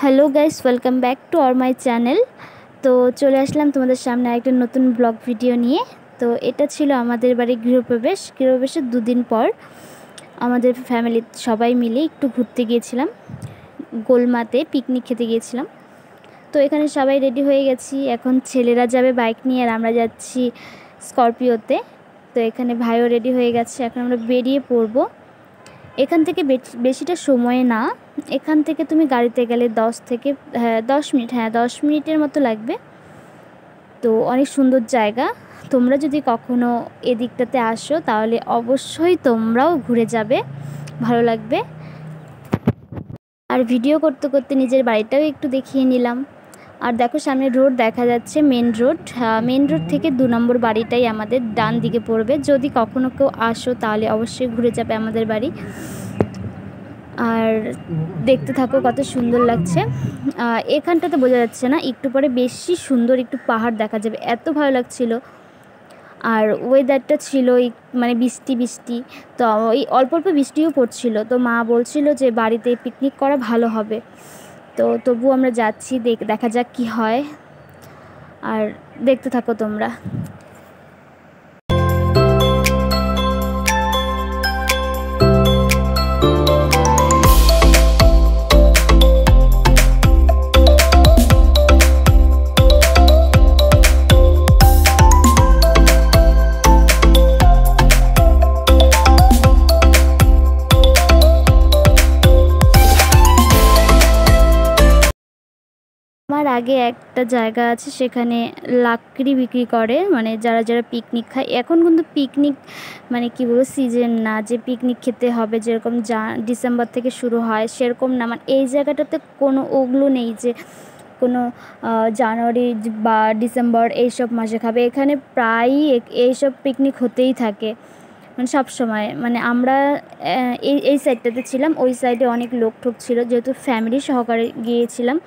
Hello guys, welcome back to our my channel. তো চলে আসলাম তোমাদের সামনে একটা নতুন ব্লগ ভিডিও নিয়ে। তো এটা ছিল আমাদের বাড়ির গৃহপ্রবেশের দুদিন পর আমাদের ফ্যামিলির সবাই মিলে একটু ঘুরতে গিয়েছিলাম, গোলমাতে পিকনিক খেতে গিয়েছিলাম। তো এখানে সবাই রেডি হয়ে গেছি, এখন ছেলেরা যাবে বাইক নিয়ে আর আমরা যাচ্ছি স্করপিওতে। তো এখানে ভাইও রেডি হয়ে গেছে, এখন আমরা বেরিয়ে পড়বো। এখান থেকে বেশিটা সময় না, এখান থেকে তুমি গাড়িতে গেলে 10 মিনিটের মতো লাগবে। তো অনেক সুন্দর জায়গা, তোমরা যদি কখনো এদিকটাতে আসো তাহলে অবশ্যই তোমরাও ঘুরে যাবে, ভালো লাগবে। আর ভিডিও করতে করতে নিজের বাড়িটাও একটু দেখিয়ে নিলাম। আর দেখো সামনে রোড দেখা যাচ্ছে, মেন রোড থেকে 2 নম্বর বাড়িটাই আমাদের ডান দিকে পড়বে। যদি কখনো কেউ আসো তাহলে অবশ্যই ঘুরে যাবে আমাদের বাড়ি। আর দেখতে থাকো কত সুন্দর লাগছে। এখানটাতে বোঝা যাচ্ছে না, একটু পরে বেশি সুন্দর একটু পাহাড় দেখা যাবে, এত ভালো লাগছিল। আর ওয়েদারটা ছিল মানে বৃষ্টি, তো ওই অল্প অল্প বৃষ্টিও পড়ছিল। তো মা বলছিল যে বাড়িতে পিকনিক করা ভালো হবে, তো তবু আমরা যাচ্ছি, দেখা যাক কি হয়। আর দেখতে থাকো তোমরা। আমার আগে একটা জায়গা আছে, সেখানে লাকড়ি বিক্রি করে, মানে যারা পিকনিক খায়। এখন কিন্তু পিকনিক মানে কি বলবো, সিজন না যে পিকনিক খেতে হবে, যেরকম ডিসেম্বর থেকে শুরু হয় সেরকম না। মানে এই জায়গাটাতে কোনো ওগুলো নেই যে কোনো জানুয়ারি বা ডিসেম্বর এইসব মাসে খাবে। এখানে প্রায়ই এইসব পিকনিক হতেই থাকে, মানে সব সময়। মানে আমরা এই সাইডটাতে ছিলাম, ওই সাইডে অনেক লোক ঠোক ছিল, যেহেতু ফ্যামিলি সহকারে গিয়েছিলাম।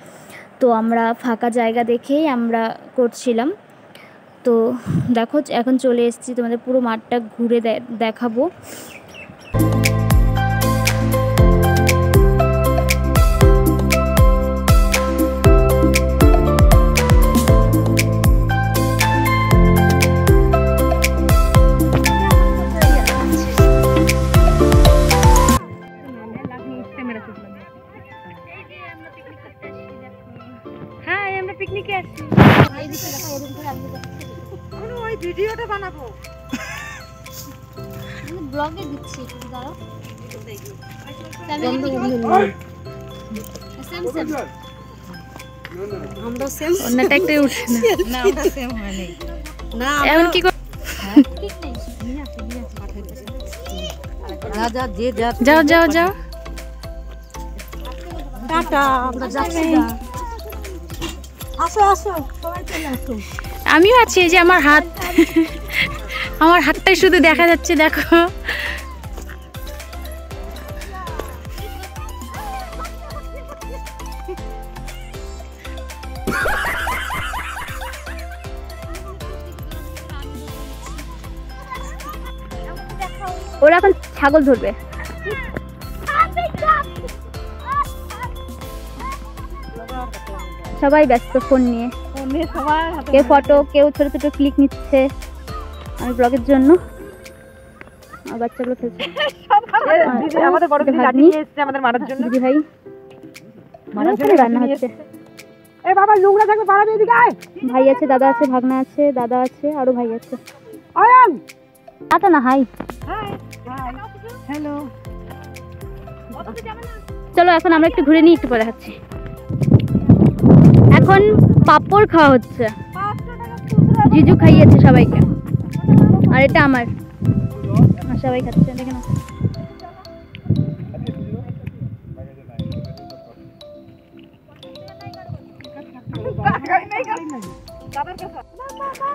তো আমরা ফাঁকা জায়গা দেখেই আমরা করছিলাম। তো দেখো এখন চলে এসেছি, তোমাদের পুরো মাঠটা ঘুরে দেখাবো। পিকনিকে আসছি, ওই ভিডিওটা বানাবো, আমি ব্লগে দিচ্ছি, একটু দাঁড়াও। আমরা সেম ওনাটা একটাই উঠছে না, আমরা সেম হয়নি না। এখন কি কর, ঠিক নেই, যাও টাটা, আমরা যাচ্ছি। আসো সবাই চলে আসো। আমিও আছি, এই যে আমার হাতটাই শুধু দেখা যাচ্ছে, দেখো। ওরা এখন ছাগল ধরবে। সবাই ব্যস্ত ফোন নিয়ে, কেউ ফটো, কেউ ছোট ছোট ক্লিক নিচ্ছে আমি ব্লগের জন্য। বাচ্চাগুলো খেলছে, আমাদের বড় দিদি লাঠি নিয়ে এসেছে আমাদের মারার জন্য। দিদি ভাই মারার জন্য রান্না হচ্ছে। এ বাবা নোংরা থাকবে, পাড়াবে এদিকে আয়। ভাই আছে, দাদা আছে, ভাগনা আছে, দাদা আছে, আরো ভাই আছে। আয়ান আতা না, হাই হ্যালো। চলো এখন আমরা একটু ঘুরে নিই, একটু পরে দেখাচ্ছি। এখন পাপড় খাওয়া হচ্ছে, জিজু খাইয়েছে সবাইকে, আর এটা আমার, সবাই খাচ্ছে, দেখে না।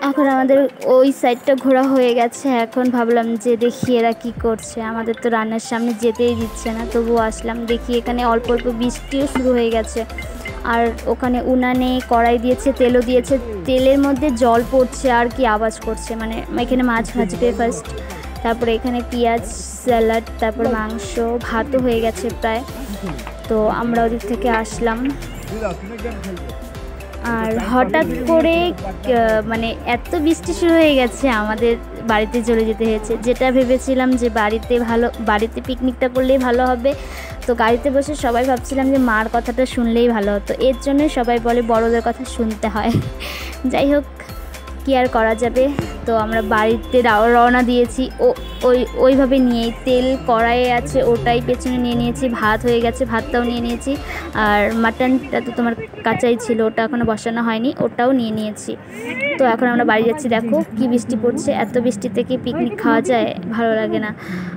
এখন আমাদের ওই সাইডটা ঘোরা হয়ে গেছে। এখন ভাবলাম যে দেখি এরা কি করছে, আমাদের তো রান্নার সামনে যেতেই দিচ্ছে না, তবুও আসলাম। দেখি এখানে অল্প অল্প বৃষ্টিও শুরু হয়ে গেছে। আর ওখানে উনানে কড়াই দিয়েছে, তেলও দিয়েছে, তেলের মধ্যে জল পড়ছে আর কি আওয়াজ করছে। মানে এখানে মাছ ভাজবে ফার্স্ট, তারপরে এখানে পেঁয়াজ, স্যালাড, তারপর মাংস, ভাতও হয়ে গেছে প্রায়। তো আমরা ওদিক থেকে আসলাম। আর হঠাৎ করে মানে এত বৃষ্টি শুরু হয়ে গেছে, আমাদের বাড়িতে চলে যেতে হয়েছে। যেটা ভেবেছিলাম যে বাড়িতে পিকনিকটা করলেই ভালো হবে, তো গাড়িতে বসে সবাই ভাবছিলাম যে মার কথাটা শুনলেই ভালো হতো। এর জন্যই সবাই বলে বড়দের কথা শুনতে হয়। যাই হোক, কী আর করা যাবে। তো আমরা বাড়িতে রওনা দিয়েছি। ওইভাবে নিয়েই তেল কড়াইয়ে আছে, ওটাই পেছনে নিয়ে নিয়েছি। ভাত হয়ে গেছে, ভাতটাও নিয়ে নিয়েছি। আর মাটনটা তো তোমার কাঁচাই ছিল, ওটা এখনও বসানো হয়নি, ওটাও নিয়ে নিয়েছি। তো এখন আমরা বাড়ি যাচ্ছি। দেখো কি বৃষ্টি পড়ছে, এত বৃষ্টিতে কি পিকনিক খাওয়া যায়? ভালো লাগে না।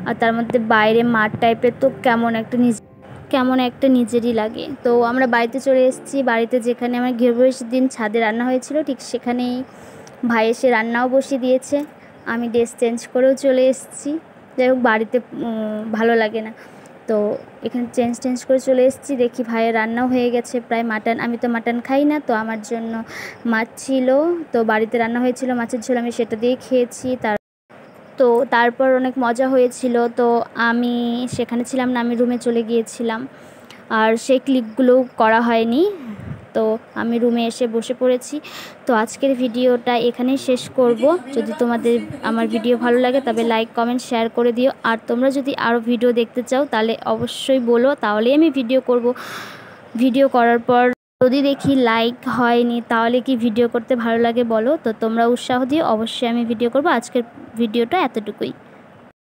আর তার মধ্যে বাইরে মাঠ টাইপের, তো কেমন একটা নিজেরই লাগে। তো আমরা বাড়িতে চলে এসেছি। বাড়িতে যেখানে আমার গৃহপ্রবেশের দিন ছাদে রান্না হয়েছিল, ঠিক সেখানেই ভাই এসে রান্নাও বসিয়ে দিয়েছে। আমি ড্রেস চেঞ্জ করেও চলে এসেছি। যাই হোক, বাড়িতে ভালো লাগে না, তো এখানে চেঞ্জ করে চলে এসেছি। দেখি ভাইয়ের রান্নাও হয়ে গেছে প্রায়। মাটন, আমি তো মাটন খাই না, তো আমার জন্য মাছ ছিল। তো বাড়িতে রান্না হয়েছিল মাছের ঝোল, আমি সেটা দিয়ে খেয়েছি। তারপর অনেক মজা হয়েছিল। তো আমি সেখানে ছিলাম না, আমি রুমে চলে গিয়েছিলাম। আর সেই ক্লিপগুলোও করা হয়নি, তো আমি রুমে এসে বসে পড়েছি। তো আজকের ভিডিওটা এখানেই শেষ করব। যদি তোমাদের আমার ভিডিও ভালো লাগে তবে লাইক কমেন্ট শেয়ার করে দিও। আর তোমরা যদি আরও ভিডিও দেখতে চাও তাহলে অবশ্যই বলো, তাহলেই আমি ভিডিও করব। ভিডিও করার পর যদি দেখি লাইক হয়নি, তাহলে কি ভিডিও করতে ভালো লাগে বলো? তো তোমরা উৎসাহ দিও, অবশ্যই আমি ভিডিও করব। আজকের ভিডিওটা এতটুকুই।